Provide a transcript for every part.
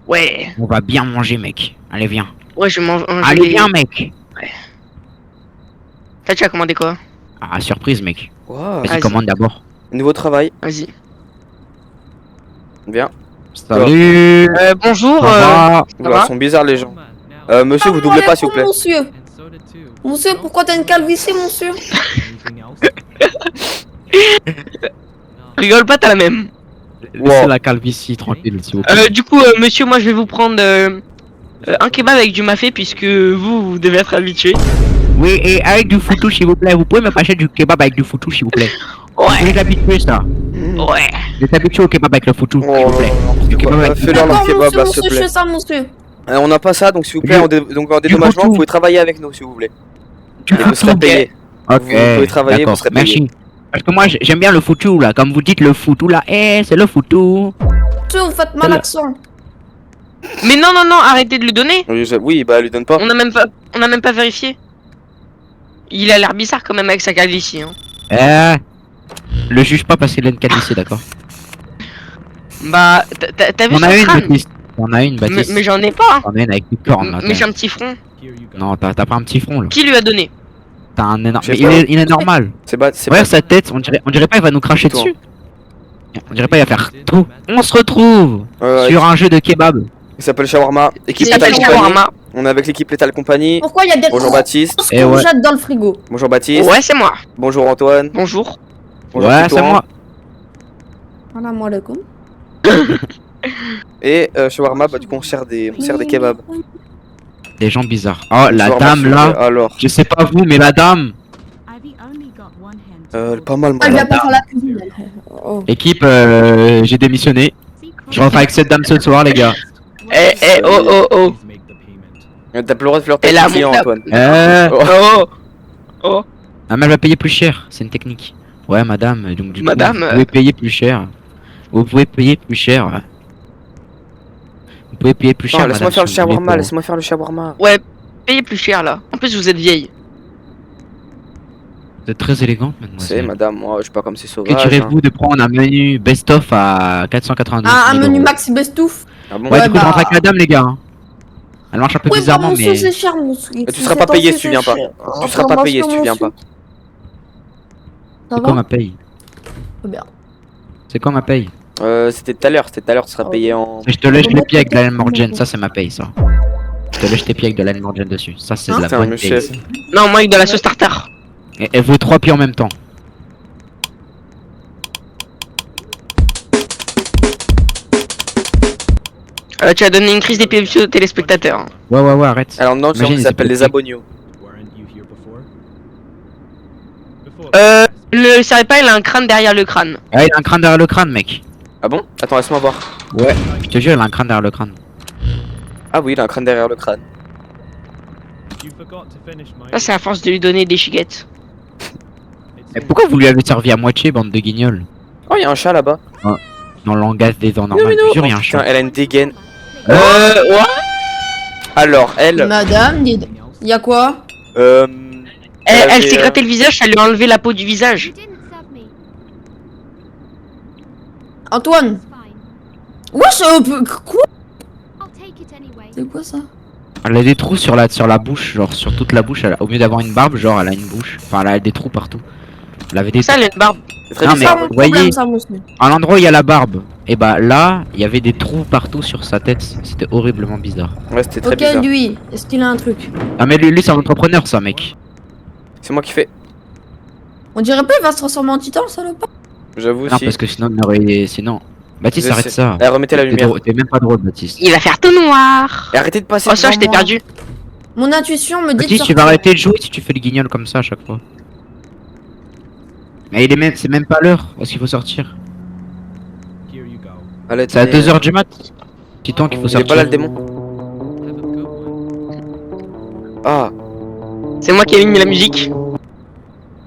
Ouais. On va bien manger, mec. Allez, viens. Ouais, je mange. Allez, viens, mec. T'as déjà commandé quoi? Ah, surprise, mec. Wow. Vas-y, Vas-y. commande d'abord. Nouveau travail. Vas-y. Bien. Salut. Bonjour. Ça va Voilà, va sont bizarres les gens. Monsieur, vous doublez pas s'il vous plaît. Monsieur. Monsieur, pourquoi t'as une calvitie, monsieur? Rigole pas, t'as la même. Laissez la calvitie tranquille, s'il vous plaît. Du coup, monsieur, moi je vais vous prendre un kebab avec du mafé puisque vous devez être habitué. Oui, et avec du foutou, s'il vous plaît. Vous pouvez me passer du kebab avec du foutou, s'il vous plaît. Vous Ouais. êtes habitué, ça. Ouais. Vous êtes habitué au kebab avec le foutou, s'il vous plaît. Fais-leur leur D'accord, kebab monsieur, là, s'il te monsieur, je plaît. fais ça, monsieur. On n'a pas ça, donc s'il vous plaît, donc en dédommagement, foutu. vous pouvez travailler avec nous, s'il vous plaît. Du Et vous serez foutou. payé. Ok, Vous pouvez travailler, d'accord, vous serez payé. merci. Parce que moi, j'aime bien le foutu, là. Comme vous dites, le foutu, là. Eh, c'est le foutu. Monsieur, vous faites mal l'accent. Mais non, non, non, arrêtez de lui donner. Oui, bah, lui donne pas. On n'a même pas vérifié. Il a l'air bizarre quand même avec sa calvitie. Hein. Le juge pas parce qu'il a une calvitie, d'accord. Bah, t'as vu On son a une, crâne? Baptiste. On a une, Baptiste. Mais j'en ai pas. On a une avec des cornes, là. Mais j'ai un petit front. Non, t'as pas un petit front, là. Qui lui a donné? T'as un énorme. Je Mais sais pas. il est normal. C'est pas. Regarde sa tête, on dirait pas il va nous cracher Toi. dessus. On dirait pas il va faire tout. On se retrouve Ouais, sur un jeu de kebab. il s'appelle Shawarma. Il Équipe s'appelle Lethal Company. Shawarma. On est avec l'équipe Lethal Company. Pourquoi il y a des Bonjour Baptiste. Eh ouais. courgettes dans le frigo? Bonjour Baptiste. Ouais, c'est moi. Bonjour Antoine. Bonjour. Bonjour Ouais, c'est Titouan. moi. Salam alaikum. Et Shawarma, bah du coup on sert des kebabs. Des gens bizarres. Oh, la Shawarma, dame s'il vous là. plaît. Alors, Je sais pas vous, mais la dame. pas mal moi. Elle là. vient pas faire la cuisine, elle. Oh. Équipe, j'ai démissionné. Je rentre avec cette dame ce soir, les gars. Oh. T'as plus le droit de faire Et tes là, clients mon- Antoine. Oh. Oh. Ah, mais elle va payer plus cher. C'est une technique. Ouais, madame. Donc, du Madame, coup, vous pouvez payer plus cher. Vous pouvez payer plus cher. Vous pouvez payer plus cher. Non, laisse-moi madame, faire le si vous voulez, shawarma, pour- laisse-moi faire le shawarma. Ouais, payez plus cher là. En plus, vous êtes vieille. Vous êtes très élégante, C'est mademoiselle. madame, moi je suis pas comme ces Que sauvages. direz-vous de prendre un menu best-of à 492 Ah, un 000 menu euros. maxi bestouf. Ah bon Ouais, Ouais, du coup, je bah- rentre avec la dame, les gars. hein. Elle marche un peu Oui, bah, bizarrement, monsieur, mais. c'est cher, monsieur. Mais tu seras pas payé si tu viens pas. Tu seras pas payé si tu viens pas. Ça C'est quoi ma va? paye Très bien. C'est quoi ma paye C'était tout à l'heure, tu seras Oh. payé en. Je te lèche les pieds avec de la laine Morgan, ça c'est ma paye, ça. Je te lèche tes pieds avec de la laine Morgan dessus, ça c'est de la Putain, bonne le paye. chef. Non, moi avec de la sauce tartare. Et elle veut 3 pieds en même temps. Tu as donné une crise d'épilepsie aux téléspectateurs. Ouais, arrête. Alors non, ça Imagine, s'appelle c'est les abonnios. Le Seripa, il a un crâne derrière le crâne. Ah, il a un crâne derrière le crâne, mec. Ah bon? Attends, laisse-moi voir. Ouais, je te jure, il a un crâne derrière le crâne. Ah oui, il a un crâne derrière le crâne. Ça, c'est à force de lui donner des chiguettes. Et pourquoi vous lui avez servi à moitié, bande de guignols Oh, il y a un chat là-bas. Dans le langage des dents normales, je te jure, il y a un Putain, chat. elle a une dégaine. Ouais. Alors, elle. Madame, y a quoi? Elle s'est gratté le visage, ça lui a enlevé la peau du visage. Antoine. Wesh, quoi? C'est quoi ça? Elle a des trous sur la bouche, genre sur toute la bouche. Au lieu d'avoir une barbe, genre elle a une bouche. Enfin, elle a des trous partout. Elle avait des Ça, elle a une barbe. C'est très Non, bizarre. mais- C'est pas mon vous voyez- problème, ça, monsieur. à l'endroit où il y a la barbe. Et bah là, il y avait des trous partout sur sa tête. C'était horriblement bizarre. Ouais, c'était très Ok, bizarre. lui, est-ce qu'il a un truc? Ah, mais lui c'est un entrepreneur, ça, mec. C'est moi qui fais. On dirait pas il va se transformer en titan, le salopard? J'avoue Non, si. parce que sinon, il aurait. Sinon. Baptiste, Je arrête sais. ça. Eh, remettez la T'es lumière. T'es même pas drôle, Baptiste. Il va faire tout noir. Et arrêtez de passer. Oh, ça, devant je t'ai moi. perdu. Mon intuition me dit de Baptiste, tu sortir. vas arrêter de jouer si tu fais le guignol comme ça à chaque fois. Mais c'est même pas l'heure, parce qu'il faut sortir. Allez, C'est à tenez. 2h du mat. Petit temps qu'il faut Il est sortir. pas là le démon. Ah, C'est moi qui ai mis la musique.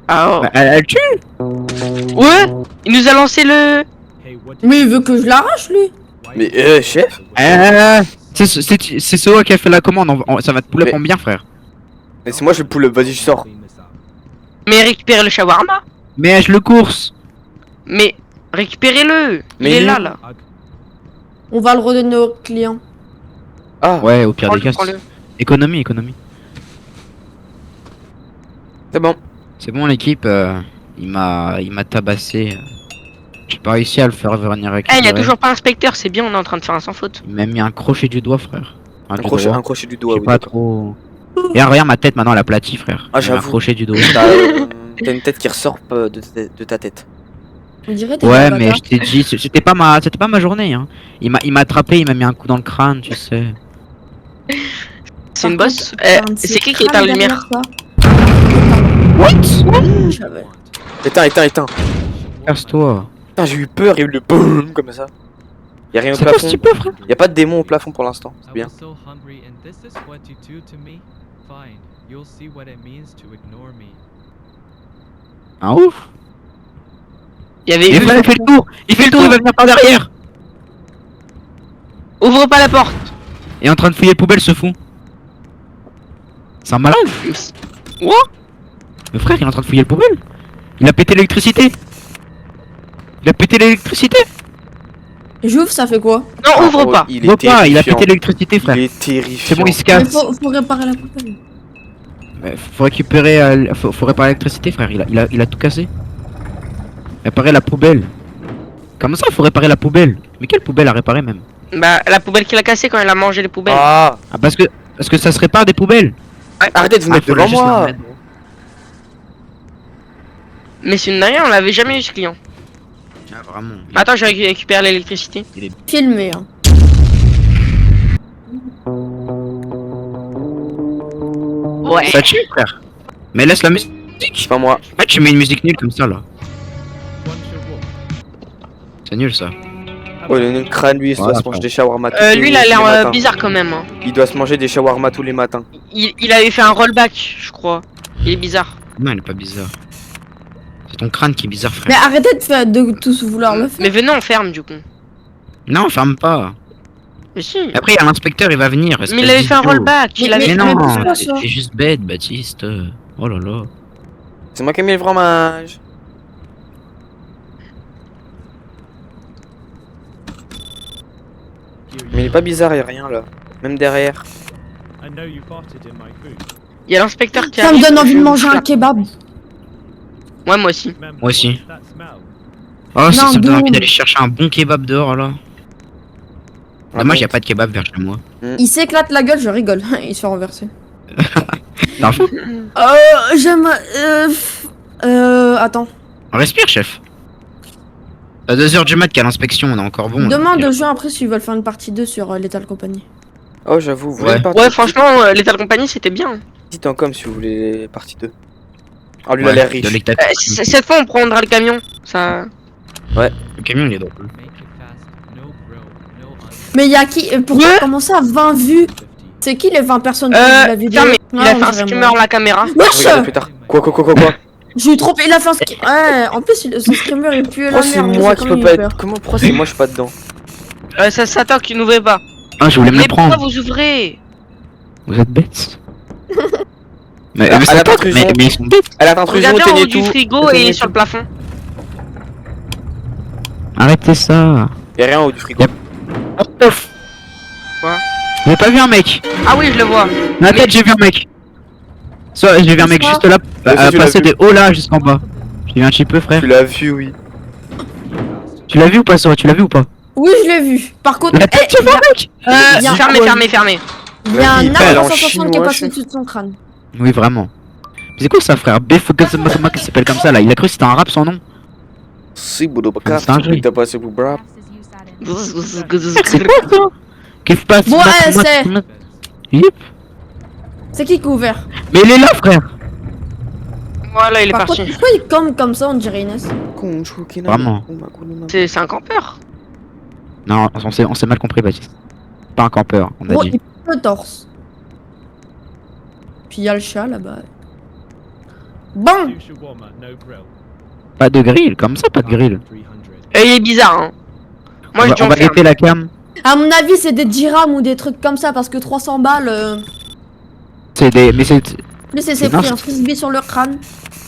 Ah, oh. Bah, elle tue. Ouais. Il nous a lancé le... Mais il veut que je l'arrache, lui. mais chef. C'est Soa qui a fait la commande. Ça va te pull up Mais- en bien, frère. Mais c'est moi, je pull up. Vas-y, je sors. Mais récupérez le shawarma. Mais je le course. Mais récupérez-le. Il Mais est il- là. On va le redonner au client. Ah, Ouais, au pire des cas. Prends-le. Économie. c'est bon. C'est bon l'équipe, il m'a tabassé. J'ai pas réussi à le faire venir Eh, récupérer. il y a toujours pas inspecteur, c'est bien, on est en train de faire un sans faute. Il m'a mis un crochet du doigt, frère. Un du crochet, doigt. un crochet du Je doigt, sais oui, pas d'accord. trop. Et regarde ma tête maintenant, elle aplatie, frère. Ah, J'ai mis un j'avoue. crochet du doigt. T'as une tête qui ressort de ta tête. On dirait t'es Ouais, des mais bâtards. je t'ai dit, c'était pas ma journée, hein. Il m'a attrapé, il m'a mis un coup dans le crâne, tu sais. C'est une Par bosse. contre, t'as un de C'est ces qui éteint la crânes lumière? derrière toi. What? J'avais- Éteins. Casse-toi. Putain, j'ai eu peur, il y a eu le boum comme ça. Y'a rien au C'est quoi ce plafond. type, frère? Y'a pas de démon au plafond pour l'instant, c'est bien. Un ouf. Il y avait Il juste- fait le tour, il va venir par derrière. Ouvre pas la porte. Il est en train de fouiller les poubelles, ce fou. C'est un malade. What? Le frère, il est en train de fouiller les poubelles. Il a pété l'électricité. J'ouvre, ça fait quoi? Non, ouvre pas. Il Vois est pas, il a terrifiant. pété l'électricité, frère. Il est terrifiant. C'est bon, il se Mais casse. faut réparer la poubelle. Ouais, faut récupérer, faut réparer l'électricité, frère. Il a tout cassé. Réparer la poubelle. Comment ça, faut réparer la poubelle? Mais quelle poubelle à réparer même? Bah, la poubelle qu'il a cassée quand il a mangé les poubelles. Ah, Ah, parce que ça se répare des poubelles. arrêtez de vous mettre faut devant juste la moi. remettre. Mais c'est une dinguerie, on l'avait jamais eu ce client. Ah, vraiment. Attends, je récupère l'électricité. Filmé, hein. Ouais. Ça tue, frère. Mais laisse la musique. C'est pas moi. Ah, tu mets une musique nulle comme ça, là. C'est nul, ça. Oh, le crâne, lui, il doit Voilà, se manger des shawarma. Lui, il a tous les l'air matins. bizarre quand même. Hein. Il doit se manger des shawarma tous les matins. Il avait fait un rollback, je crois. Il est bizarre. Non, il est pas bizarre. C'est ton crâne qui est bizarre, frère. Mais arrêtez de tous vouloir le faire. Mais venez, on ferme du coup. Non, ferme pas. Mais si. Après, il y a l'inspecteur, il va venir. Mais espèce il avait fait un d'idiot. rollback. Il Mais- avait Mais fait... non, pourquoi ça c'est juste bête, Baptiste. Oh là là. C'est moi qui ai mis le fromage. Mais il est pas bizarre, y'a rien là. Même derrière. Il y a l'inspecteur qui Ça me arrive, donne envie je- de manger un kebab. Ouais, moi aussi. Moi aussi. Oh, ça Non, me donne envie boum. d'aller chercher un bon kebab dehors, là. Dommage, Ah, y a pas de kebab vers chez moi. Il s'éclate la gueule, je rigole. Il se fait renverser. T'es un fou? J'aime. Attends. Respire, chef. À 2h du mat qu'à l'inspection, on est encore bon. Demande là. aux gens après s'ils veulent faire une partie 2 sur Lethal Company. Oh, j'avoue, vous Ouais. voulez partie Ouais, franchement, l'état de compagnie, c'était bien. Dites en com si vous voulez partie 2. Oh, lui, il Ouais, a l'air de riche. l'état- Cette fois, on prendra le camion. Ça... Le camion, il est drôle. Mais y a qui. Pourquoi Ouais. comment ça 20 vues? C'est qui les 20 personnes qui ont vu la vidéo? Fermé. Il Ouais, a on fait un dirait skimmer moi. la caméra. Wesh! Regardez plus tard. Quoi J'ai eu trop. Il a fait un Ouais, en plus, son screamer il pue la Oh, c'est merde. moi j'ai qui quand peux même pas eu être. peur. Pourquoi c'est moi je suis pas dedans? Ça s'attend qu'il n'ouvrait pas. Ah, je voulais me Mais le pourquoi prendre. vous ouvrez? Vous êtes bêtes. mais, Ah, mais, à la c'est pas- intrusion. mais ils sont bêtes. Elle a intrusion, Regardez en haut éteignez du tout. frigo et Éteignez sur le tout. plafond. Arrêtez ça. Y'a rien en haut du frigo. Quoi? J'ai pas vu un mec. Ah oui, je le vois. La tête, j'ai vu un mec. Soit j'ai vu un mec Quoi juste là, Ouais, si, tu l'as passer vu. de haut là jusqu'en bas. J'ai vu un petit peu, frère. Tu l'as vu, oui. Tu l'as vu ou pas, ça? Tu l'as vu ou pas? Oui, je l'ai vu. Par contre, La tête, tu vois, mec? y a- Fermé. il y a un Il parle en arbre 160 qui est chinois, passé je- dessus de son crâne. Oui, vraiment. Mais c'est quoi ça, frère? Bef, qui s'appelle comme ça là? Il a cru que c'était un rap son nom. Si, Bodo C'est un jeu. t'as passé pour brave. C'est quoi ça? Qu'est-ce qui passe? Bon, ouais, c'est- Yep. C'est qui a ouvert? Mais il est là, frère. Voilà, il est Par contre, parti. pourquoi il comme ça, on dirait Inès? Vraiment. C'est un campeur. Non, on s'est mal compris, Baptiste. Pas un campeur, on a Bon, dit. il pue le torse. Puis il y a le chat là-bas. Bon! Pas de grill, comme ça, pas de grill. Et il est bizarre, hein. Moi, je dis on on va ferme. guetter la cam. À mon avis, c'est des dirhams ou des trucs comme ça parce que 300 balles. C'est des. Mais c'est. Mais c'est C'est pris mince. un frisbee sur le crâne.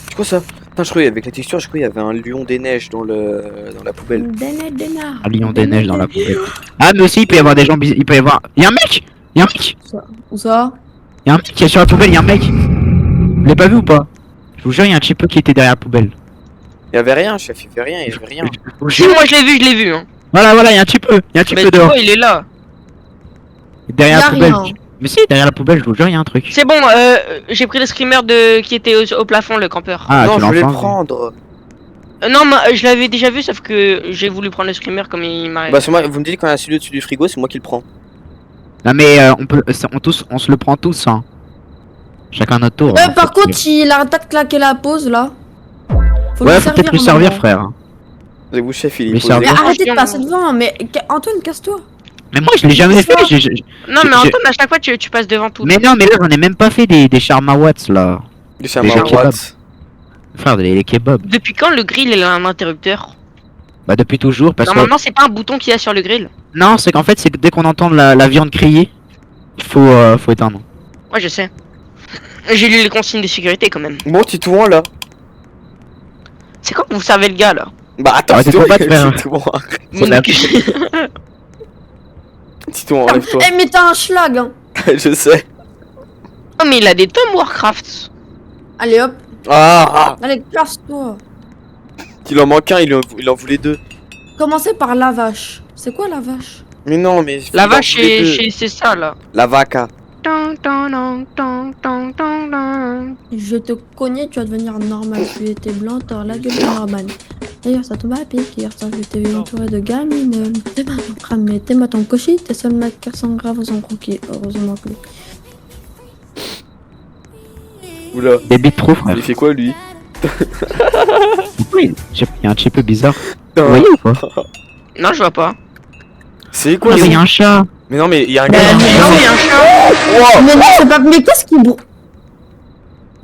C'est quoi ça? Putain, je croyais avec la texture, je croyais qu'il y avait un lion des neiges dans la poubelle. Dénar. Un lion des neiges dans la poubelle. Ah, mais aussi, il peut y avoir des gens bizarres. Il peut y avoir. Y'a un mec! Y'a un mec. Où ça? Y'a un mec qui est sur la poubelle, y'a un mec. Vous l'avez pas vu ou pas? Je vous jure, y'a un cheapo qui était derrière la poubelle. Il y avait rien, chef, il y avait rien, il y avait rien. Je vous Si, jure. moi je l'ai vu. Hein. Voilà, y'a un cheapo. Y'a un Mais cheapo tu dehors. vois, il est là. Derrière la Y'a poubelle. rien. Mais si, derrière la poubelle, je vous jure, y'a un truc. C'est bon, j'ai pris le screamer qui était au plafond, le campeur. Ah, Non, tu je voulais le l'entends. prendre. Non, mais je l'avais déjà vu, sauf que j'ai voulu prendre le screamer comme il m'a. Bah, c'est moi, vous me dites qu'on a celui au-dessus du frigo, c'est moi qui le prends. Non, mais on se le prend tous, hein. Chacun notre tour. hein. Par contre, il arrête pas de claquer la pause là. Ouais, faut peut-être lui servir, maman. frère. Et vous, chef, il est Mais posé. Mais servir. arrêtez de passer devant, mais Antoine, casse-toi. Mais moi, je l'ai jamais fait. Non, mais Antoine, à chaque fois, tu passes devant tout. Mais non, mais là, j'en ai même pas fait des Sharma Watts, là. Du Sharma Déjà kebab. Watts. Frère, les kebabs. Depuis quand le grill il a un interrupteur? Bah, depuis toujours, parce que. Normalement, c'est pas un bouton qu'il y a sur le grill. Non, c'est qu'en fait, c'est que dès qu'on entend la viande crier, faut éteindre. Ouais, je sais. J'ai lu les consignes de sécurité quand même. Bon, Titouan là. C'est quand que vous savez le gars là? Bah, attends, Arrêtez de Titouan, combattre, frère. Titouan, Faut la- Titouan, enlève-toi. Eh, mais t'as un schlag, hein. Je sais. Oh, mais il a des tomes Warcraft. Allez hop, Ah, allez, casse-toi. il en manque un, il en voulait deux. Commencez par la vache. C'est quoi la vache? Mais non, mais. La il en vache, voulait deux. c'est ça là. La vaca. Je te connais, tu vas devenir normal. Tu étais blanc, t'as la gueule de Norman. D'ailleurs, ça tombe à pic. Hier soir, je t'ai vu entouré de gamines. Tes mains sont cramées, tes mains ton cochis. Tes seuls mecs qui sont graves sont croquis. Heureusement que. Oula. Des bits trop, frère. Il fait quoi lui? Oui, il y a un petit peu bizarre. Vous Putain. voyez ou pas? Non, je vois pas. C'est Oh, quoi il ça? y a un chat. Mais non, mais il y a un Non, gars. il y a un chat. Mais non, c'est pas. Mais qu'est-ce qui brou.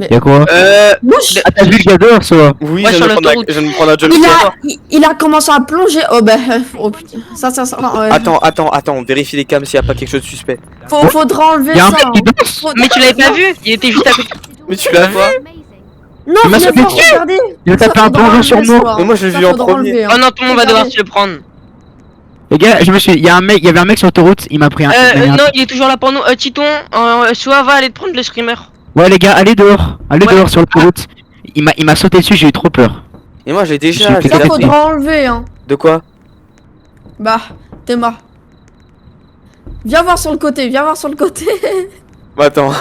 Il y a quoi? Moi, Ah, t'as vu le gador, ça? Oui, Ouais, je sur viens de prendre l'autoroute. je viens de me prendre un jump il scare. a, il a commencé à plonger. Oh bah. Oh putain. Ça, non, ouais. Attends, vérifie les cams s'il y a pas quelque chose de suspect. Faudra enlever Il y a un ça. mec qui hein. danse. Faut- Mais tu l'avais pas vu? Il était juste à côté. Mais tu l'as vu? Non, Il m'a viens sauté voir, dessus. regardez. Il a Ça, tapé un faudra plongeon sur enlever moi. ça. Mais moi, je l'ai Ça, vu en faudra premier. enlever, hein. Oh non, tout le monde va devoir Regardez. se le prendre. Les gars, il y avait un mec sur l'autoroute, il m'a pris un. Non, il est toujours là pour nous. Titon, soit va aller te prendre le screamer. Ouais, les gars, allez dehors. Allez Ouais. dehors sur l'autoroute. Il m'a sauté dessus, j'ai eu trop peur. Et moi, j'ai Je déjà. suis j'ai fait Ça, déjà capter. pris. faudra enlever, hein. De quoi? Bah, t'es mort. Viens voir sur le côté, viens voir sur le côté. Bah, attends.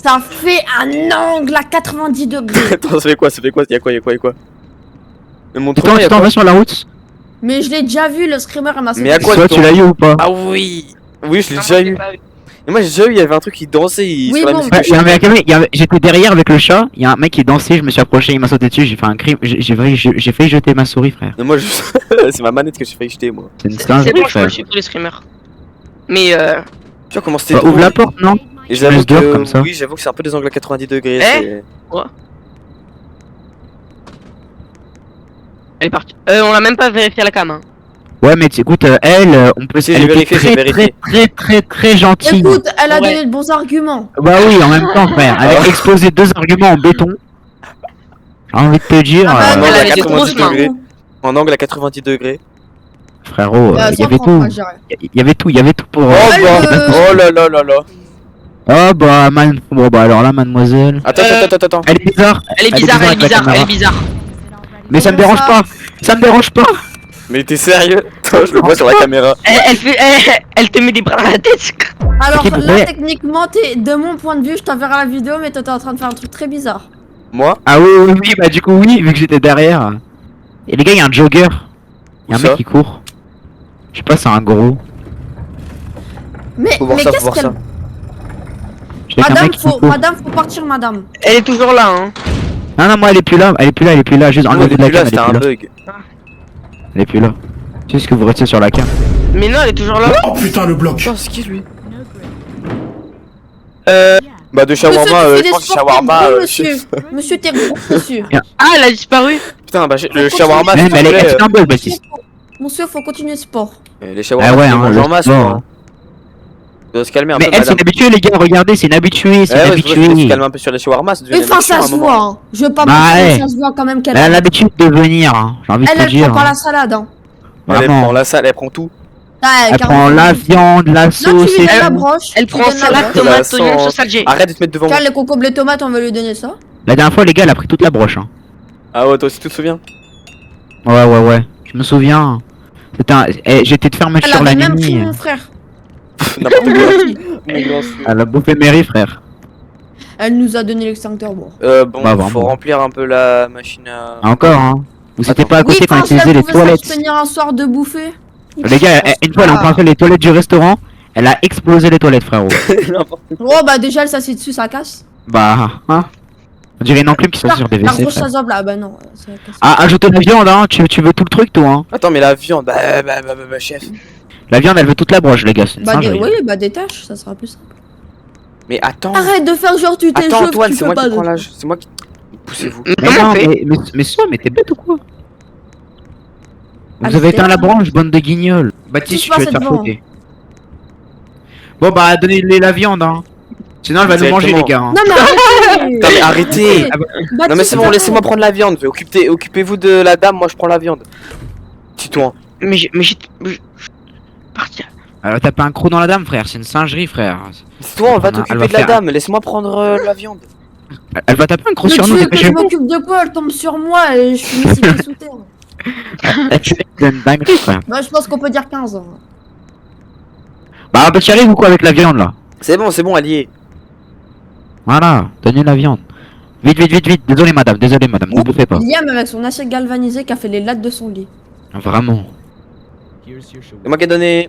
Ça fait un angle à 90 degrés. Attends, ça fait quoi? Y'a quoi? Mais montre-moi, Attends, y'a tu t'en quoi? vas sur la route? Mais je l'ai déjà vu, le screamer, il m'a sauté. Mais à quoi Soit ton- tu l'as eu ou pas? Ah oui! Oui, je l'ai Non, déjà moi, j'ai eu. pas vu. Et moi, j'ai déjà eu, il y avait un truc qui dansait Oui, sur la bon. musique. Ouais, j'étais derrière avec le chat, il y a un mec qui dansait, je me suis approché, il m'a sauté dessus, j'ai fait un crime, j'ai failli jeter ma souris, frère. Mais moi, c'est ma manette que j'ai failli jeter, moi. C'est une C'est singe, bon, je peux frère. le suivre le screamer. Mais Tu vois comment c'était Bah, ouvre drôle. la porte, non? Et j'avoue laisse dehors que, comme ça. oui, j'avoue que c'est un peu des angles à 90 degrés. Eh c'est- elle est partie. On l'a même pas vérifié à la cam. Hein. Ouais, mais écoute, on peut Si, elle j'ai était vérifié, j'ai très, vérifié. très gentille. Écoute, elle a Ouais. donné de bons arguments. Bah oui, en même temps, frère, elle a exposé 2 arguments en béton. J'ai envie de te dire, Ah bah, non, elle à avait des 90 grosses mains. degrés. En angle à 90 degrés. frérot, il y avait tout. Il y avait tout pour. Oh elle, bah, oh là là là là. Oh bah, bon bah alors là, mademoiselle. Attends. Elle est bizarre. Elle est bizarre, avec la caméra. Mais ça me Comment dérange ça pas. Ça me dérange pas. Mais t'es sérieux? Attends, je le vois sur la caméra. Elle te met des bras dans la tête. Alors Ok, là, ouais. techniquement, de mon point de vue, je t'enverrai la vidéo, mais toi, t'es en train de faire un truc très bizarre. Moi? Ah oui, bah du coup oui, vu que j'étais derrière. Et les gars, il y a un jogger. Il y a un Où mec ça? qui court. Je sais pas, c'est un gros. Mais, Faut voir mais ça, faut qu'est-ce voir qu'elle. ça. Je sais qu'un Madame, mec qui court. madame, faut partir, madame. Elle est toujours là. Hein. Non, moi elle est plus là, juste Non, enlevez de la depuis là, cam, c'était un bug. elle est plus là. C'est ce que vous restez sur la cam. Mais non, elle est toujours là. Oh putain, le bloc. Putain, c'est qui lui? Euh. Bah, de Monsieur, shawarma, tu fais je des pense que sports, shawarma. t'es gros, monsieur. Monsieur, t'es gros, monsieur. Ah, elle a disparu. Putain, bah, le shawarma, Même s'il te elle plaît, est un bug, Baptiste. Monsieur, faut continuer le sport. les shawarma, Ah ouais, ils hein, mangent le en masse, sport, quoi. hein. Ça doit se calmer un Mais peu, elle, c'est madame. une habituée, les gars, regardez, c'est une habituée, c'est Ouais, une ouais, je se habituée. calme un peu sur les shawarma, ça devient Enfin, ça se voit, hein. Je veux pas Bah mentir, ouais. ça se voit quand même qu'elle Elle a a. l'habitude de venir, hein, j'ai envie de te Elle dire. prend pas hein. la salade, hein. Elle Vraiment. prend la salle, elle prend tout. Ah, Elle prend la viande, la Non, sauce tu lui et donnes la tout. broche. Elle tu prend donnes la salade, broche. tomate, Ça oignon, sent- sauce Alger. Arrête de te mettre devant moi. Tiens, les concombres, les tomates, on va lui donner ça. La dernière fois, les gars, elle a pris toute la broche. Hein. Ah ouais, toi aussi tu te souviens? Ouais. Je me souviens. J'étais de ferme Elle sur la avait même pris nuit. mon frère. N'importe En quoi. gros, Mon grand sûr. Elle a bouffé Mary, frère. elle nous a donné l'extincteur, bon. Bon, Bah, faut vraiment. remplir un peu la machine à... Encore, hein. Vous étiez Attends. pas à côté Oui, quand elle quand utilisait elle les pouvait toilettes. s'abstenir un soir de bouffer. Les gars, une fois, elle a emprunté les toilettes du restaurant. Elle a explosé les toilettes, frérot. N'importe Oh, bah déjà, elle s'assied dessus, ça casse. Bah, hein. On dirait une enclume qui sort sur des La WC. grosse frère. chazoble, là, bah non, ça casse. Ah, ajoutez la viande, hein. Tu veux tout le truc, toi, hein. Attends, mais la viande, bah, chef. La viande, elle veut toute la broche, les gars. C'est une Bah, singerie. oui, bah détache, ça sera plus simple. Mais attends. Arrête de faire genre tu t'es Attends, chaud, Antoine, tu c'est peux moi pas. qui prends l'âge. C'est moi qui... Poussez-vous. Mais Comment non, on fait mais ça, mais t'es bête ou quoi? Ah, Vous avez c'est éteint la vrai. branche, bande de guignols. Baptiste, Qui tu vas te passe faire devant fouetter. Bon, bah, donnez-lui la viande, hein. Sinon, elle va nous manger, les gars. Hein. Non, mais arrêtez. Putain, mais arrêtez. Bah, Non mais c'est bon, laissez-moi prendre la viande. Occupez-vous de la dame, moi je prends la viande. Titouan. Mais j'ai. Partir. Elle va taper un croc dans la dame, frère. C'est une singerie, frère. Titouan, va Elle va t'occuper de la faire- dame. Laisse-moi prendre la viande. Elle va taper un croc Mais sur tu nous, veux que je dépêchez-vous. m'occupe de quoi? Elle tombe sur moi et je suis ici sous terre. C'est une dinguerie, frère. Bah, je pense qu'on peut dire 15 ans. Bah, tu arrives ou quoi avec la viande, là? C'est bon, elle y est. Voilà, donnez la viande. Vite. Désolé, madame, ne bouffez pas. Liam avec son assiette galvanisée qui a fait les lattes de son lit. Vraiment. C'est moi qui ai donné.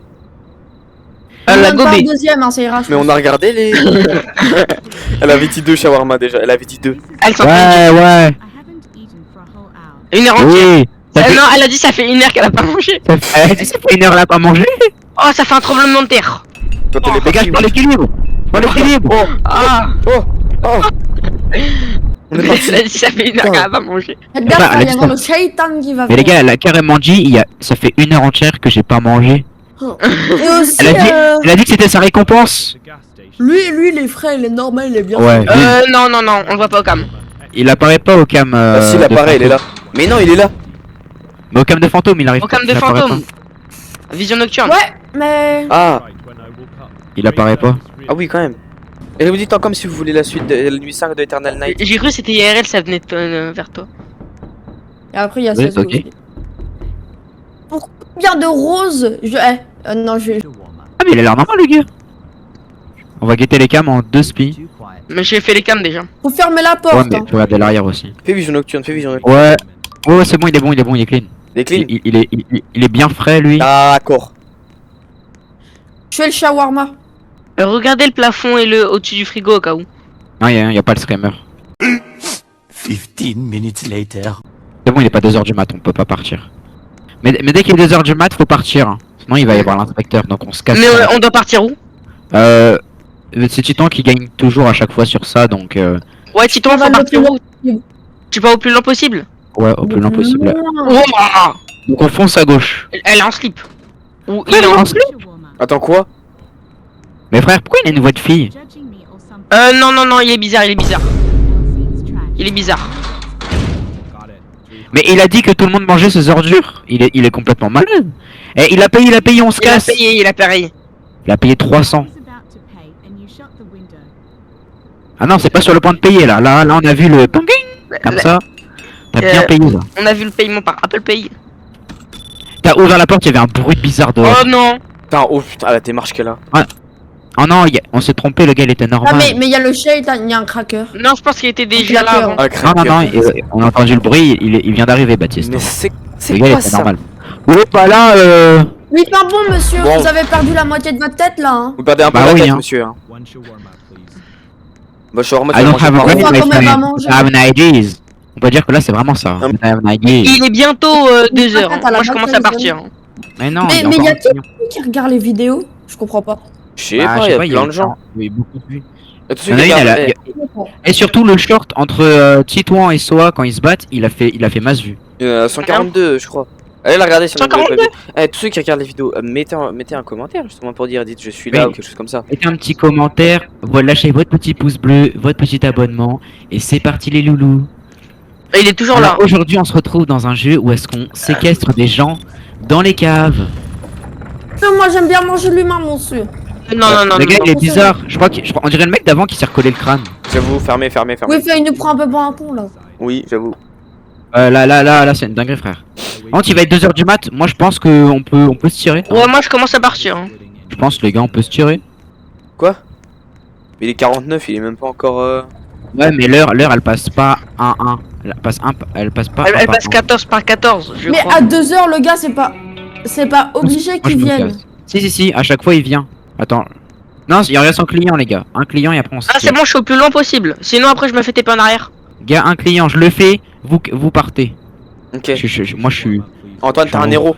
La Donne pas un gobée. deuxième, hein, ça ira. je Mais on pense. a regardé les. Elle avait dit 2 shawarma déjà. Elle avait dit 2. Elle s'en fait Ouais. une heure entière. Oui. Ça fait, Non, elle a dit ça fait une heure qu'elle a pas mangé. ça fait une heure, elle a pas mangé. Oh, ça fait un tremblement de terre. Quand elle est Les gars, je prends l'équilibre. Oh, Ah. oh. On est parti. Elle a dit ça fait une heure qu'elle a pas mangé. Faites Bah, gaffe, elle a il y dit a ça. le shaitan qui va Mais les venir. gars, elle a carrément dit, ça fait une heure entière que j'ai pas mangé. Et aussi, Elle a dit que c'était sa récompense. lui, il est frais, il est normal, il est bien. Ouais. Non, on le voit pas au cam. Il apparaît pas au cam. Ah si, de l'appareil, il est là. fantôme. Mais non, il est là. Mais au cam de fantôme, il arrive. Au cam de il apparaît fantôme. Vision nocturne. Ouais, mais. Ah, Il apparaît pas. ah oui, quand même. Et vous dites comme si vous voulez la suite de la nuit 5 de Eternal Night. J'ai cru que c'était IRL, ça venait vers toi. Et après, il y a Oui, 16 ok. aussi. Pour combien de roses non, je vais. Ah, mais il a l'air normal, le gars. On va guetter les cams en 2 spies. Mais j'ai fait les cams déjà. Faut fermer la Ouais, porte. mais hein. faut regarder l'arrière aussi. Fais vision nocturne, fais vision nocturne. Ouais. Ouais, c'est bon, il est bon, il est clean. Il est clean. Il est bien frais, lui. D'accord. Je fais le shawarma. Regardez le plafond et le au-dessus du frigo au cas où. Non, y a pas le screamer. 15 minutes later. C'est bon, il est pas 2h du mat, on peut pas partir. Mais dès qu'il est 2h du mat, faut partir. Hein. Sinon, il va y avoir l'inspecteur, donc on se casse. Mais on doit partir où? C'est Titan qui gagne toujours à chaque fois sur ça, donc Ouais, Titon, On va faut le partir plus où? Tu vas au plus lent possible? ouais, au plus lent possible. Oh, Donc on fonce à gauche. elle est en slip. Ou il Ouais, est en... en slip. Attends, quoi? Mais frère, pourquoi il a une voix de fille? Non, il est bizarre. Il est bizarre. Mais il a dit que tout le monde mangeait ses ordures. Il est complètement malade. Et il a payé, on se casse. Il a payé. Il a payé 300. Ah non, c'est pas sur le point de payer là. Là, on a vu le ping comme ça. T'as bien payé là. On a vu le paiement par Apple Pay. T'as ouvert la porte, il y avait un bruit bizarre dehors. Oh non. Putain, oh putain, la démarche qu'elle a. Oh non, on s'est trompé, le gars il était normal. Ah, mais il y a le shaitan, il y a un cracker. Non, je pense qu'il était déjà là avant. Ah, Non, on a entendu le bruit, il vient d'arriver, Baptiste. Mais c'est Le gars il quoi était ça? normal. Ouais, pas là, Oui, pardon, monsieur, Bon. vous avez perdu la moitié de votre tête là. Hein. Vous perdez un peu Bah la oui, tête, hein. monsieur. Hein. Bah, shawarma, I don't have a On brain, voit my comment elle va friend. manger. I have an ideas. On peut dire que là c'est vraiment ça. I have an idea. Il est bientôt 2 heures. Attends, Moi, la je commence à balle, partir. Mais non, Mais encore y a un client. Qui regarde les vidéos? Je comprends pas. Je sais Ah, pas, je sais il y a plein de gens. Oui, beaucoup plus. Il y a tous Il ceux y en a qui une, regardent. Et surtout le short entre Titouan et Soa quand ils se battent, il a fait masse vue. Il y en a 142, je crois. Allez la regarder si vous l'avez pas 142? vu. Eh, tous ceux qui regardent les vidéos, mettez un commentaire justement pour dire dites je suis là Oui. ou quelque chose comme ça. Mettez un petit commentaire, lâchez votre petit pouce bleu, votre petit abonnement, et c'est parti les loulous. Il est toujours là. Alors aujourd'hui on se retrouve dans un jeu où est-ce qu'on séquestre des gens dans les caves. Non, moi j'aime bien manger l'humain, monsieur. Non. Le gars, il est non. bizarre. On dirait le mec d'avant qui s'est recollé le crâne. J'avoue, fermez. Oui, il nous prend un peu pour un con là. Oui, j'avoue. Là, c'est une dinguerie, frère. Quand il va être 2h du mat, moi je pense qu'on peut se tirer. Ouais, moi je commence à partir. Hein. Je pense, les gars, on peut se tirer. Quoi? Il est 49, il est même pas encore. Ouais, mais l'heure, elle passe pas 1-1. Elle passe pas. Elle 1 par passe 1. 14 par 14, je Mais crois. à 2h, le gars, c'est pas obligé Moi, je qu'il me vienne. casse. Si, à chaque fois il vient. Attends. Non, il reste un client, les gars. Un client et après on se Ah, c'est tire. bon, je suis au plus loin possible. Sinon, après, je me fais taper en arrière. Gars, un client, je le fais. Vous partez. Ok. Moi, je suis. Antoine, t'es un je- héros.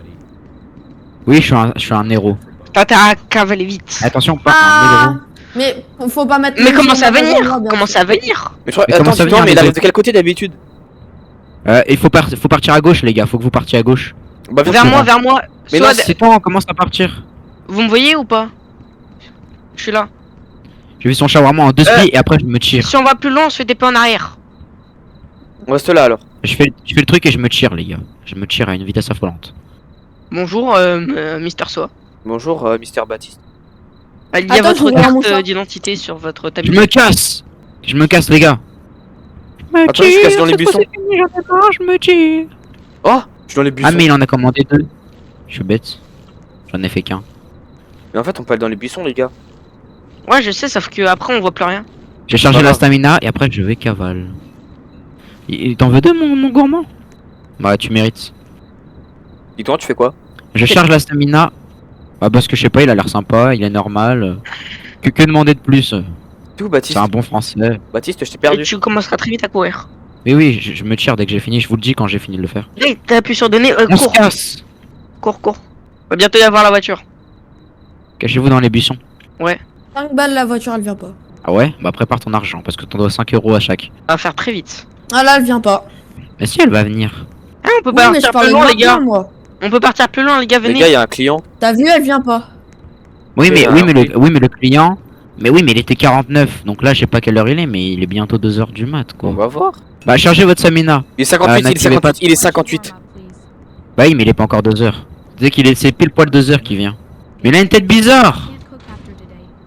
Oui, je suis un héros. T'as à cavaler vite. Attention, pas un Ah, héros. mais faut pas mettre. Mais les comment gens ça dans va le venir endroit, bien Comment sûr. ça va venir Mais je crois. Mais comment Attends, ça dis-moi, vient, mais il les arrive autres de quel côté d'habitude? Il faut partir à gauche, les gars. Faut que vous partiez à gauche. Bah, Vers moi, vers moi. Mais Soit non, de- C'est toi, on commence à partir. Vous me voyez ou pas? Je suis là. Je vais son shawarma en 2 spi et après je me tire. Si on va plus loin, on se fait taper en arrière. On reste là alors. Je fais le truc et je me tire, les gars. Je me tire à une vitesse affolante. Bonjour, Mister Soa. Bonjour, Mister Baptiste. Il y a Attends, votre je vais voir mon carte chat. d'identité sur votre Je tablier. me casse. Je me casse, les gars. Attends, je suis cassé dans les buissons. Je me tire. Oh, je suis dans les buissons. Ah, mais il en a commandé 2. Je suis bête. J'en ai fait qu'un. Mais en fait, on peut aller dans les buissons, les gars. Ouais, je sais, sauf que après, on voit plus rien. J'ai chargé Pas la grave. stamina et après je vais cavale. Il t'en veux 2, mon gourmand? Bah, tu mérites. Dis-toi, tu fais quoi? Je charge la stamina. Bah, parce que je sais pas, il a l'air sympa, il est normal. Que demander de plus? T'es où, Baptiste? C'est un bon français. Baptiste, je t'ai Et perdu. tu commenceras très vite à courir. Oui, je me tire dès que j'ai fini. Je vous le dis quand j'ai fini de le faire. Hey, t'as appuyé sur donner, On se cours, casse. cours. Va bientôt y avoir la voiture. Cachez-vous dans les buissons. 5 balles, la voiture, elle vient pas. Ah ouais? Bah, prépare ton argent parce que t'en dois 5 euros à chaque. On va faire très vite. Ah là, elle vient pas. Mais si, elle va venir. Ah, on peut Oui, mais je partir parlais plus de loin, les gars. maintenant, moi. On peut partir plus loin, les gars, Les venez. gars, il y a un client. T'as vu, elle vient pas. Oui, mais, alors, oui, mais le client. Mais oui, mais il était 49. Donc là, je sais pas quelle heure il est, mais il est bientôt 2h du mat, quoi. On va voir. Bah, chargez votre stamina. Il est 58, il est n'activez 58, pas. il est 58. Bah oui, mais il est pas encore 2h. Tu sais qu'il est, c'est pile poil 2h qui vient. Mais il a une tête bizarre.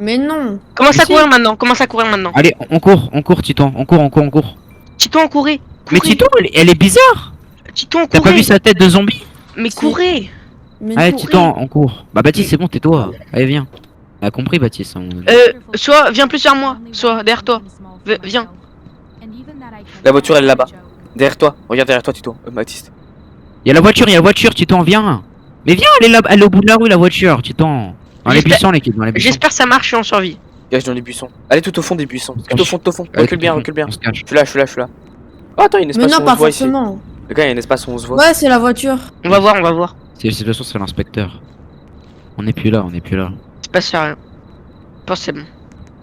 Mais non. Commence à Mais si. courir maintenant, commence à courir maintenant. Allez, on court, Titon. On court. Tito, on courait. Mais Titon, elle est bizarre. Tito, on T'as pas courait. vu sa tête de zombie? Mais Si. courez. Mais Allez, non. Titon, on court. Bah, Baptiste, c'est bon, tais-toi. Allez, viens. On a compris, Baptiste. Soit, viens plus vers moi. Soit, derrière toi. Viens. La voiture, elle est là-bas. Derrière toi, regarde derrière toi, Tito. Baptiste. Il y a la voiture, Titon, viens. Mais viens, elle est là, elle est au bout de la rue, la voiture, Titon. Dans les J'espère- buissons, l'équipe, dans les buissons. J'espère que ça marche et on survit. Gage dans les buissons. Allez tout au fond des buissons. Tout au fond, tout au fond. Allez, Recule bien, tout au fond, recule bien. on se cache. Je suis là. Oh, attends, il y a une Mais espace non, où on pas se voit ici. forcément. Les gars, il y a un espace où on se voit. Ouais, c'est la voiture. On va voir. C'est, de toute façon, c'est l'inspecteur. On est plus là. C'est pas sérieux. Je pense que c'est bon.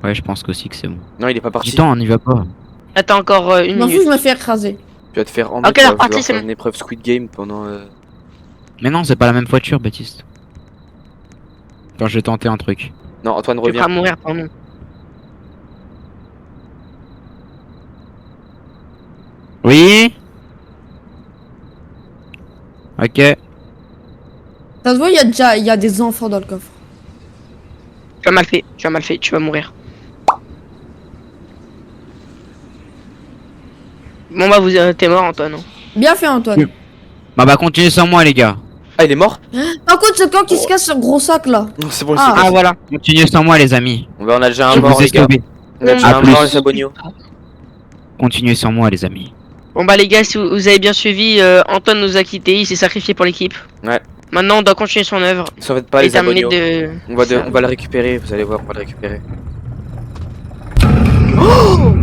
Ouais, je pense aussi que c'est bon. Non, il est pas parti. Titon, on y va pas. Attends encore une Je m'en fous, minute. je me fais écraser. Tu vas te faire en Ok, tu vas alors, parti, vouloir c'est faire bon. une épreuve Squid Game pendant. Mais non, c'est pas la même voiture, Baptiste. Quand je vais tenter un truc. Non, Antoine Tu vas revient. pas mourir, pardon. Oui. Ok. Ça se voit, il y a des enfants dans le coffre. Tu as mal fait, tu vas mourir. Bon bah t'es mort Antoine. Hein. Bien fait, Antoine. Bah, continuez sans moi, les gars. Ah, il est mort? Par contre, c'est quand qui se casse ce gros sac là. Non, c'est bon, Ah, c'est Ah bon. voilà. Continuez sans moi, les amis. On a déjà un Je mort, vous ai les gars. sauvé. On a déjà À un plus. mort, les abonnios. Continuez sans moi, les amis. Bon bah les gars, si vous avez bien suivi, Antoine nous a quittés, il s'est sacrifié pour l'équipe. Ouais. Maintenant on doit continuer son œuvre Ça va pas et les terminer abonnios. de... On va le récupérer, vous allez voir, on va le récupérer. Oh,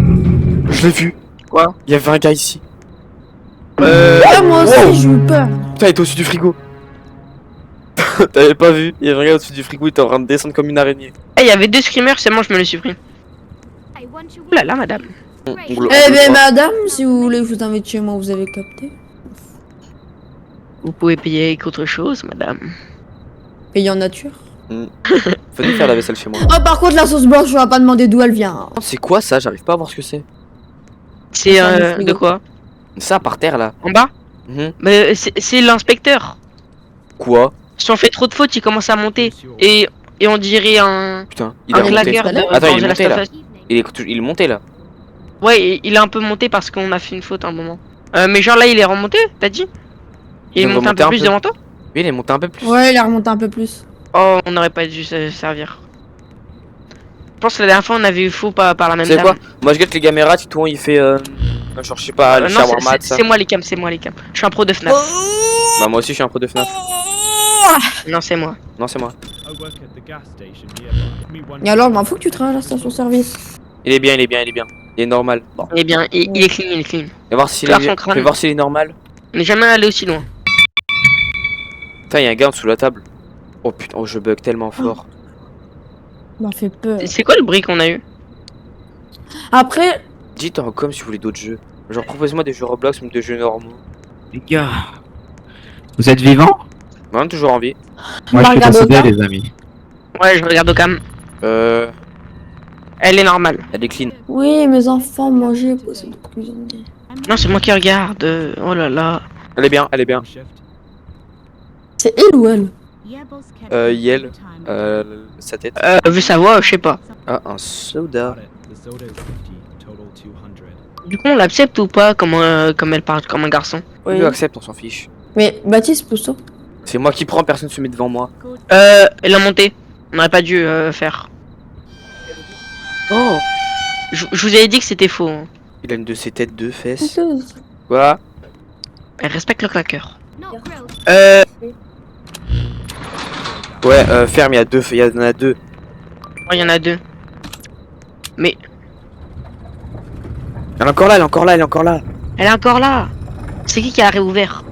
je l'ai vu. Quoi? Il y avait un gars ici. Ah, moi aussi, j'ai eu peur. Putain, il était au-dessus du frigo. T'avais pas vu? Il y avait un gars au-dessus du frigo, il était en train de descendre comme une araignée. Eh, il y avait deux screamers, c'est moi je me les suis pris. Ouh là là madame. Eh ben, madame, si vous voulez que je vous invite chez moi, vous avez capté. Vous pouvez payer avec autre chose madame. Payer en nature. Venez faire la vaisselle chez moi. Oh, par contre, la sauce blanche, je vais pas demander d'où elle vient. C'est quoi ça? J'arrive pas à voir ce que c'est. C'est Ça, le frigo. de quoi? Ça par terre là. En bas? Mhm. Mais c'est l'inspecteur. Quoi? Si on fait trop de fautes, il commence à monter. Et on dirait un Putain, il a monté. claqueur de Attends, il est Angela monté là. Stafford. Il est monté là. Ouais, il a un peu monté parce qu'on a fait une faute à un moment. Mais genre là, il est remonté, t'as dit? Il est va monté un remonter peu plus devant toi? Oui, il est monté un peu plus. Ouais, il a remonté un peu plus. Oh, on n'aurait pas dû se servir. Je pense que la dernière fois, on avait eu faux par la même C'est dame. quoi? Moi je guette les caméras, Titouan il fait genre je sais pas, le Non, shawarma de ça. c'est moi les cams, c'est moi les cams. Je suis un pro de FNAF. Bah moi aussi je suis un pro de FNAF. Non, c'est moi. Non c'est moi. Et alors, je m'en fous que tu travailles à la station-service. Il est bien, il est bien, il est bien. Il est normal. Bon. Il est bien, il est clean, il est clean. Fais voir s'il Faire est son crâne. Fais voir s'il est normal. On n'est jamais allé aussi loin. Putain, il y a un gars sous la table. Oh putain, oh je bug tellement fort. M'a fait peur. C'est quoi le bruit qu'on a eu? Après, Dites en com si vous voulez d'autres jeux. Genre proposez-moi des jeux Roblox ou des jeux normaux. Les gars, vous êtes vivants? On a toujours envie. Moi Bah, je fais regarde décider Oka. les amis. Ouais, je regarde au cam. Elle est normale. Elle est clean. oui, mes enfants mangeaient. C'est beaucoup plus ennuyeux. Non, c'est moi qui regarde. Oh là là. Elle est bien, elle est bien. C'est il ou elle? Yel, sa tête. Vu sa voix, je sais pas. Ah, un soda. Du coup, on l'accepte ou pas comme elle parle comme un garçon? Oui. Accepte, on s'en fiche. Mais Baptiste, pousse-toi. C'est moi qui prends, personne se met devant moi. Elle a monté. On n'aurait pas dû faire. Oh, Je vous avais dit que c'était faux. Hein. il a une de ses têtes, deux fesses. Pousseuse. Quoi? Elle respecte le claqueur. Ouais, ferme, il y a deux, il y en a deux. Il y en a deux. Mais Elle est encore là, elle est encore là, elle est encore là. elle est encore là. C'est qui a réouvert?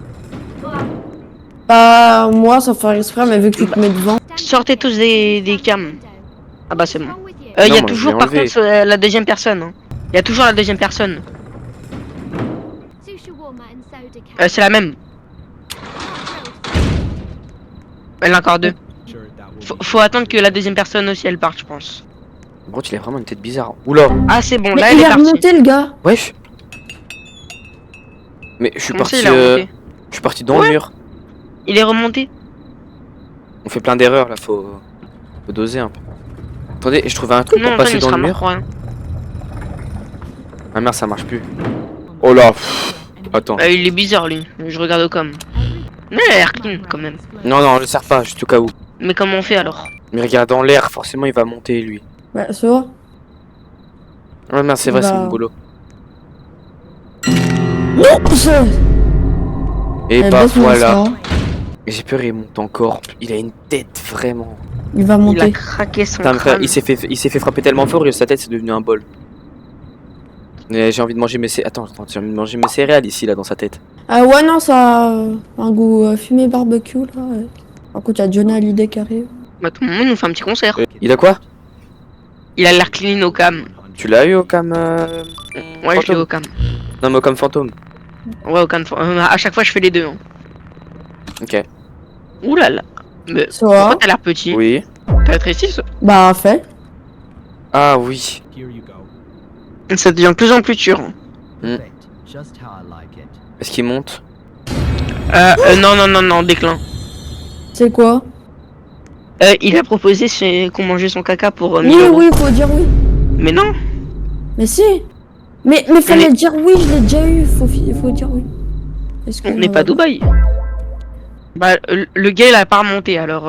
Bah, moi, sans faire exprès, mais vu que tu te mets devant. Sortez tous des cams. Ah bah c'est bon. Il y Non, a moi, toujours je l'ai par enlevé. contre la deuxième personne. Hein. Il y a toujours la deuxième personne. C'est la même. Elle a encore deux. Faut attendre que la deuxième personne aussi elle parte, je pense. Bro, il a vraiment une tête bizarre. Oula. Ah c'est bon, Mais là elle il est a partie. remonté, le gars. Wesh. Mais je suis Comment ça, parti. il a remonté Je suis parti dans Ouais. le mur. Il est remonté. On fait plein d'erreurs là, faut doser un peu. Attendez, je trouvais un truc Non, pour Antoine, passer il dans sera le mort. mur. Ouais. Ah merde, ça marche plus. Oh là. Attends. Il est bizarre lui. Je regarde au com. Mais il a l'air clean quand même. Non, non, le sert pas, juste au cas où. Mais comment on fait alors? Mais regarde dans l'air, forcément il va monter lui. Bah, c'est vrai. Ouais, merde, c'est vrai, Bah. c'est mon boulot. Non, c'est. Et Eh, bah baisse-moi voilà. ça. Mais j'ai peur, il monte encore. Il a une tête vraiment. Il va Il a monter. craqué son Putain, mais frère, crâne. il s'est fait frapper tellement fort que sa tête c'est devenu un bol. Mais j'ai envie de manger mes attends, j'ai envie de manger mes céréales ici là dans sa tête. Ouais, non, ça a un goût fumé barbecue là. Ouais. Par contre, il y a Johnny Hallyday qui arrive. Bah tout le monde nous fait un petit concert. Il a quoi? Il a l'air clean au cam. Tu l'as eu au cam Ouais, je l'ai fantôme au cam. Non, mais au cam fantôme. Ouais, au cam. À chaque fois, je fais les deux. Hein. Ok. Ouh là là. Mais Ça va. pourquoi t'as l'air petit? Oui. T'as l'air triste. Bah, fait. Ah oui. Ça devient de plus en plus dur. Est-ce qu'il monte? Non, déclin. C'est quoi? Il a proposé qu'on mangeait son caca pour Oui, 1000 euros. oui, faut dire oui. Mais non. Mais si. Mais fallait Mais- dire oui, je l'ai déjà eu. Faut dire oui. Est-ce que On n'est pas à Dubaï. Bah, le gars il a pas remonté alors.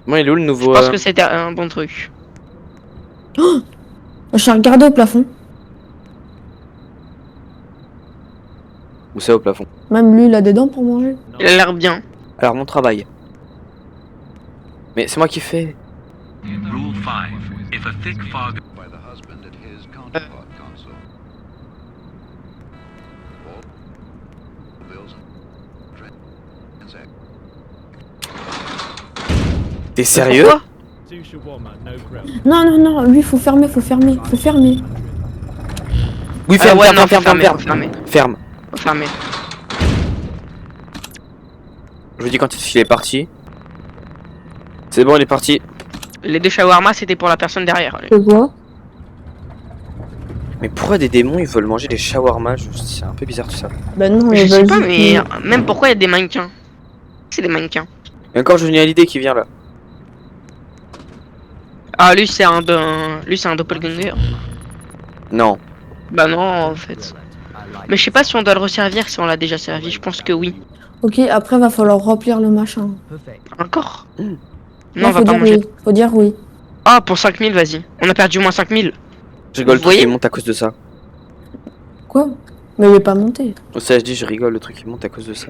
Moi, il est où le Je nouveau pense que c'était un bon truc. Je suis regardé au plafond. Où c'est au plafond? Même lui, il a des dents pour manger. Il a l'air bien. Alors, mon travail. Mais c'est moi qui fais. Rule 5. If a thick fog by the husband at his counterpart console. All bills and transactions. T'es sérieux? Pourquoi? Non, lui, faut fermer. Oui, ferme, ouais, ferme, non, ferme, faut ferme, ferme, fermer. ferme. Faut fermer. Je vous dis quand il est parti. C'est bon, il est parti. Les deux shawarma c'était pour la personne derrière. C'est quoi? Mais pourquoi des démons ils veulent manger des shawarma? C'est un peu bizarre tout ça. Ben non, Je il sais veut pas, juste- mais même pourquoi il y a des mannequins? C'est des mannequins. Et encore Johnny Hallyday qui vient là. Ah, lui, c'est un doppelganger. Non. Bah non, en fait. Mais je sais pas si on doit le resservir, si on l'a déjà servi. Je pense que oui. Ok, après va falloir remplir le machin. Encore Mm. Non, on va faut pas dire manger. oui. Faut dire oui. Ah, pour 5000, vas-y. On a perdu au moins 5000. Je rigole, le Vous truc voyez il monte à cause de ça. Quoi? Mais il est pas monté. Ça je dis, je rigole, le truc il monte à cause de ça.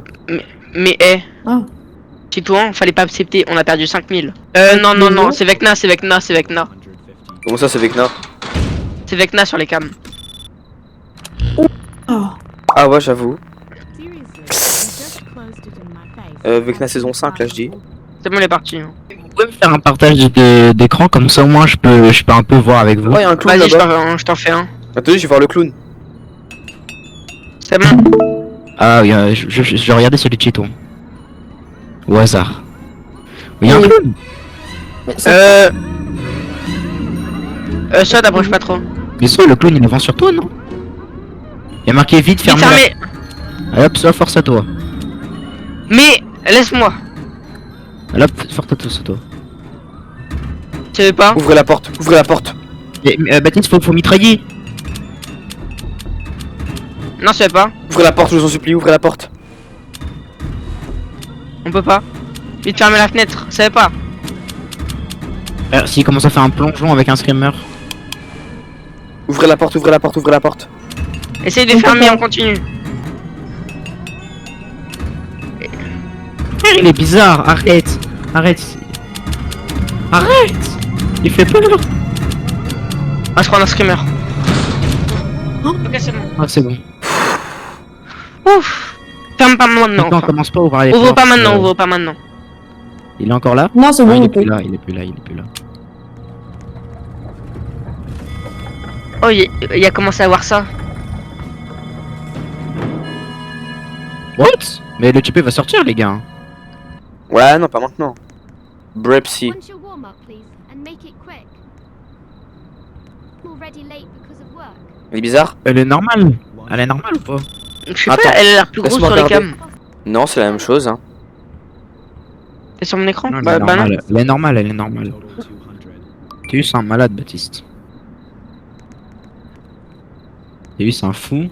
Mais, Ah. Titouan, fallait pas accepter. On a perdu 5000. Non, Mais non, non, non. c'est Vecna, c'est Vecna, c'est Vecna. Comment ça c'est Vecna? C'est Vecna sur les cams. Ah. Ah ouais j'avoue. Vecna saison 5 là je dis. C'est bon, il est parti. Hein. Vous pouvez me faire un partage d'écran comme ça au moins je peux un peu voir avec vous. Oh y'a un clown Vas-y, là-bas. je t'en fais un. Attendez, je vais voir le clown. C'est bon. Ah oui, je regardais celui de Cheeto. Au hasard. Oui, un Oui. clown. Mais ça- Ça, t'approches pas trop. Mais soit le clown il avance sur toi, non? Il y a marqué vite, Vite fermé. fermé. Allez hop, soit force à toi. Mais, laisse-moi. Allez hop, force à toi, c'est toi. Tu veux pas? Ouvrez la porte, ouvrez la porte. Baptiste, faut mitrailler. Non, tu veux pas. Ouvrez la porte, je vous en supplie, ouvrez la porte. On peut pas. Vite fermer la fenêtre. Tu savais pas. S'il commence à faire un plongeon avec un screamer. Ouvrez la porte, ouvrez la porte, ouvrez la porte. Essaye de On peut fermer, pas. on continue. Il est bizarre, arrête. Arrête. Arrête. Il fait peur. On va se prendre un screamer. Ok, c'est bon. Ah, c'est bon. Ouf. Ferme pas maintenant. Attends, on Enfin. commence pas à ouvrir les Ouvre portes, pas maintenant, ouvre pas maintenant. Il est encore là? Non, c'est Ah, bon, il on est plus peut. là, il est plus là, il est plus là. Oh, il a commencé à voir ça. What? Mais le type va sortir, les gars. Ouais, non, pas maintenant. Brepsy. Once your warm up, please, and make it quick. I'm already late because of work. Elle est bizarre? Elle est normale. Elle est normale ou pas? Je sais Attends, pas, elle a l'air plus grosse laisse-moi sur les regarder. cams. Non, c'est la même chose. Hein. C'est sur mon écran? Non, elle Bah est non. normale. Elle est normale, elle est normale. T'es juste un malade, Baptiste. T'es juste un fou.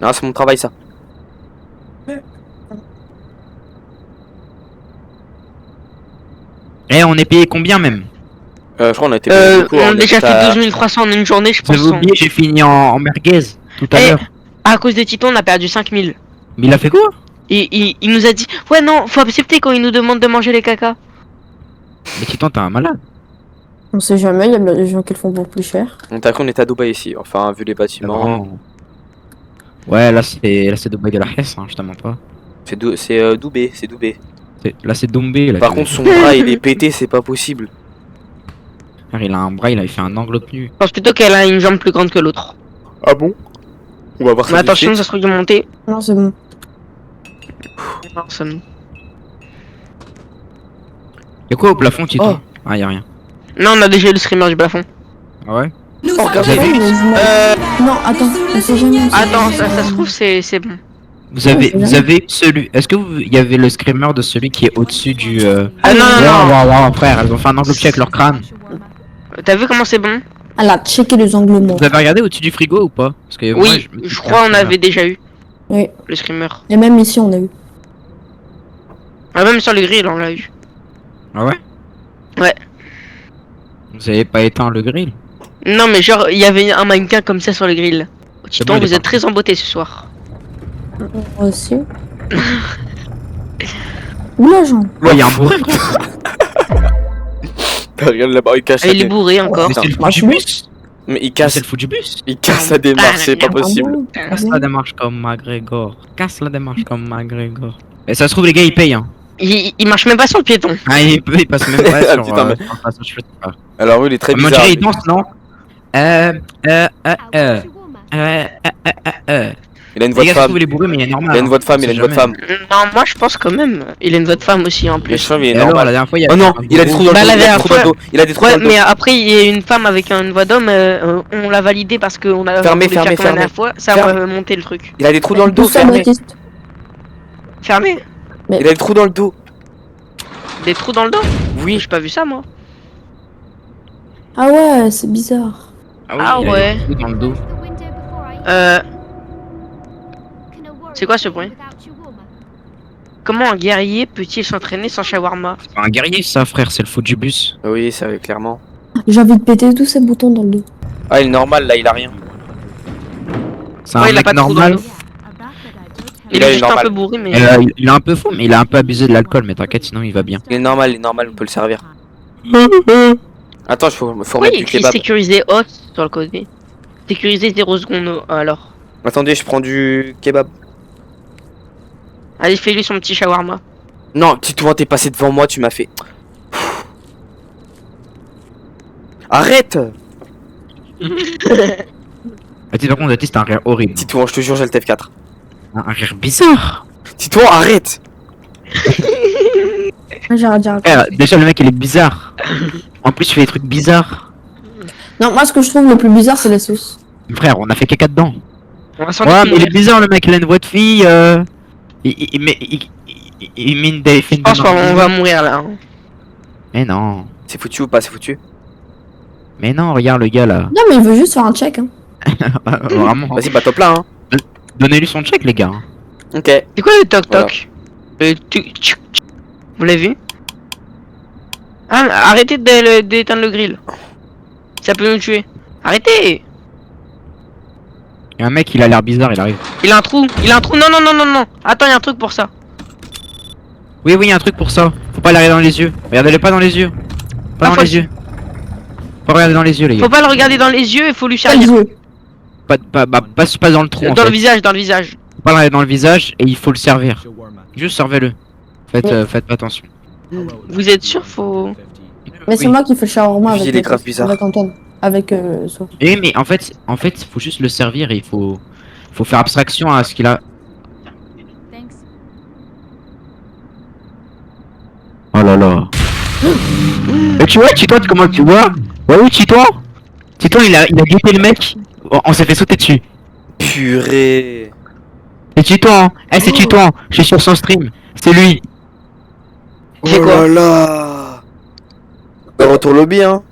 Non, c'est mon travail ça. Eh, on est payé combien même? Je crois qu'on a été payé beaucoup, On a est déjà peut-être à- fait 12 300 en une journée, je Vous avez pense. oublié, j'ai fini en merguez tout à Eh. l'heure. À cause des titans, on a perdu 5000. Mais il a fait quoi? Et il nous a dit, ouais, non, faut accepter quand il nous demande de manger les caca. Mais Titan, t'es un malade. On sait jamais, il y a des gens qui le font pour plus cher. On t'a cru on était à Dubaï ici. Enfin, vu les bâtiments. Vraiment. Ouais, là c'est Dubaï de la Hesse, hein, je t'en mens pas. C'est Doubé, c'est Doubé. Là c'est Dombé. Là, Par que- contre, son bras il est pété, c'est pas possible. Frère, il a un bras, il a fait un angle nu. Je pense plutôt qu'elle a une jambe plus grande que l'autre. Ah bon? On va voir Mais ça. tout de attention, suite. ça se trouve de monter. Non, c'est bon. Non, ça me- Y'a quoi au plafond, Titan? Oh. Ah, y'a rien. Non, on a déjà eu le screamer du plafond. Ah ouais? Oh, regardez. Ouais, mais je m'en- Non, attends, on sait jamais. on sait Attends, jamais. ça se trouve, c'est bon. Vous avez celui. Est-ce que il y avait le screamer de celui qui est au-dessus du. Ah non, non, non. Ouais, frère, elles ont fait un angle check avec leur crâne. T'as vu comment c'est bon? Elle a checké les angles morts. Vous avez regardé au-dessus du frigo ou pas? Parce que moi, Oui, me dis je que crois on c'est un avait déjà eu Oui. le screamer. Et même ici, on a eu. Ah, même sur le grill, on l'a eu. Ah ouais? Ouais. Vous avez pas éteint le grill? Non, mais genre, il y avait un mannequin comme ça sur le grill. Titan, bon, il est vous êtes parti. très emboté ce soir. Moi aussi. Oula, Jean. Ouais, y'a un bourré, frère. Regarde là-bas, il cache Ah, il est bourré encore. Mais c'est le fou Moi, du je suis bus. Mais il C'est casse, le fou du bus. il casse la démarche, c'est pas possible. Casse la démarche comme McGregor. Casse la démarche comme McGregor. Et ça se trouve, les gars, ils payent, hein. Il marche même pas sur le piéton. Ah, il passe même pas sur. Putain, mais- sur le passage, je sais pas. Alors oui, il est très Moi, je bizarre. dirais, il danse, non? How was your warm up? Il a une voix Les de gars, si femme. vous les bourrez, mais il est normal. Il a une voix de hein. femme, il a On une sait voix de jamais. femme. Non, moi je pense quand même. Il a une voix de femme aussi en Mais plus. je trouve il est Et alors, la normal. dernière fois, il y a. Oh non, il a des trous dans le Bah, dos. la Il a des dernière trous dans le fois- dos. Il a des trous Ouais, dans le dos. mais après il y a une femme avec une voix d'homme, on l'a validé parce qu'on a Fermez, voulu faire fermez, comme la dernière fois. Ça Fermez. a monté le truc. Il a des trous dans le dos, Tout ça, fermé. Baptiste. Fermé. Il a des trous dans le dos. Des trous dans le dos? Oui. J'ai pas vu ça moi. Ah ouais, c'est bizarre. Ah il a ouais. des trous dans le dos. The window before I can a warrior c'est quoi ce bruit? without your warmer? Comment un guerrier peut-il s'entraîner sans shawarma? C'est pas un guerrier ça frère, c'est le faux du bus. Oui, ça va clairement. J'ai envie de péter tous ces boutons dans le dos. Ah, il est normal là, il a rien. C'est Ouais, un il a mec pas de trou dans le normal. dos. Il Il a est une juste un normale. peu bourré mais... Il est un peu fou, mais il a un peu abusé de l'alcool, mais t'inquiète, sinon il va bien. Il est normal, on peut le servir. Attends, faut Pourquoi remettre il du écrit kebab. sécurisé hot sur le côté? Sécurisé 0 secondes alors. Attendez, je prends du kebab. Allez, fais-lui son petit shawarma. Non, Titouan, t'es passé devant moi, tu m'as fait. Arrête! Par contre, Otis, t'as un rire horrible. Titouan, je te jure, j'ai le TF4. Un rire bizarre. Titouan, arrête! J'ai rien à dire. Frère, déjà le mec il est bizarre. En plus, il fait des trucs bizarres. Non, moi ce que je trouve le plus bizarre, c'est la sauce. Frère, on a fait caca dedans. On va s'en Ouais, mais il mourir. est bizarre le mec, il a une voix de fille. Il met une des. Je pense qu'on va mourir là. Hein. Mais non. C'est foutu ou pas, c'est foutu? Mais non, regarde le gars là. Non, mais il veut juste faire un check. Hein. Vraiment. Vas-y, bah top là, hein. Donnez-lui son check, les gars. Ok. C'est quoi le toc toc? Le Vous l'avez vu? Ah, arrêtez d'éteindre le grill. Ça peut nous tuer. Arrêtez! Il y a un mec, il a l'air bizarre, il arrive. Il a un trou, il a un trou. Non, non, non, non, non. Attends, il y a un truc pour ça. Oui, il y a un truc pour ça. Faut pas le regarder dans les yeux. Regardez-le pas dans les yeux. Pas dans faut- les yeux. Faut regarder dans les yeux, les gars. Faut pas le regarder dans les yeux, il faut lui Pas le servir. jeu. Pas dans le trou en Dans fait. le visage, dans le visage. Faut pas le regarder dans le visage et il faut le servir. Juste servez-le. Faites pas attention. Vous êtes sûr, faut... Mais c'est Oui. moi qui fais le shawarma Lui, il est grave bizarre. avec Antoine. Avec Sophie. Eh mais en fait, faut juste le servir et il faut faire abstraction à ce qu'il a. Oh là là. Et tu vois, Titouan, comment tu vois? Ouais, oui, Titouan, il a guetté le mec. On s'est fait sauter dessus. Purée. C'est Titouan, c'est Titouan. Je suis sur son stream. C'est lui. C'est quoi? là là. Retour lobby, hein.